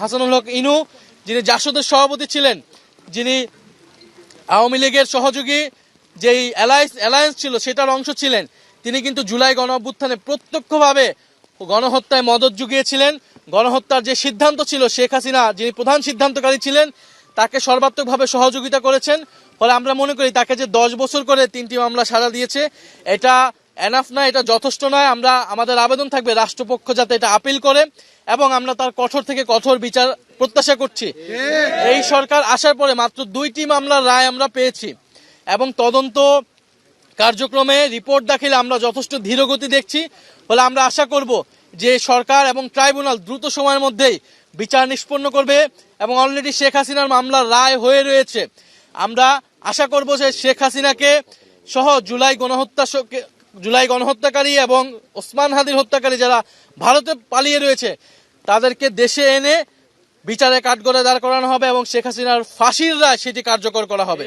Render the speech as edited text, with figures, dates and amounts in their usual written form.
হাসানুল হক ইনু, যিনি জাসদের সভাপতি ছিলেন, যিনি আওয়ামী লীগের সহযোগী যেই অ্যালায়েন্স ছিল সেটার অংশ ছিলেন, তিনি কিন্তু জুলাই গণ অভ্যুত্থানে প্রত্যক্ষভাবে গণহত্যায় মদত জুগিয়েছিলেন। গণহত্যার যে সিদ্ধান্ত ছিল, শেখ হাসিনা যিনি প্রধান সিদ্ধান্তকারী ছিলেন, তাকে সর্বাত্মকভাবে সহযোগিতা করেছেন। ফলে আমরা মনে করি তাকে যে 10 বছর করে 3টি মামলা সাজা দিয়েছে, এটা এনাফ নয়, এটা যথেষ্ট নয়। আমাদের আবেদন থাকবে রাষ্ট্রপক্ষ যাতে এটা আপিল করে এবং আমরা তার কঠোর থেকে কঠোর বিচার প্রত্যাশা করছি। এই সরকার আসার পরে মাত্র 2টি মামলার রায় আমরা পেয়েছি এবং তদন্ত কার্যক্রমে রিপোর্ট দাখিলে আমরা যথেষ্ট ধীরগতি দেখছি। ফলে আমরা আশা করব যে সরকার এবং ট্রাইব্যুনাল দ্রুত সময়ের মধ্যেই বিচার নিষ্পন্ন করবে এবং অলরেডি শেখ হাসিনার মামলার রায় হয়ে রয়েছে। আমরা আশা করব যে শেখ হাসিনাকে সহ জুলাই গণহত্যাকারী এবং ওসমান হাদির হত্যাকারী যারা ভারতে পালিয়ে রয়েছে তাদেরকে দেশে এনে বিচারে কাঠগড়ায় দাঁড় করানো হবে এবং শেখ হাসিনার ফাঁসির রায় সেটি কার্যকর করা হবে।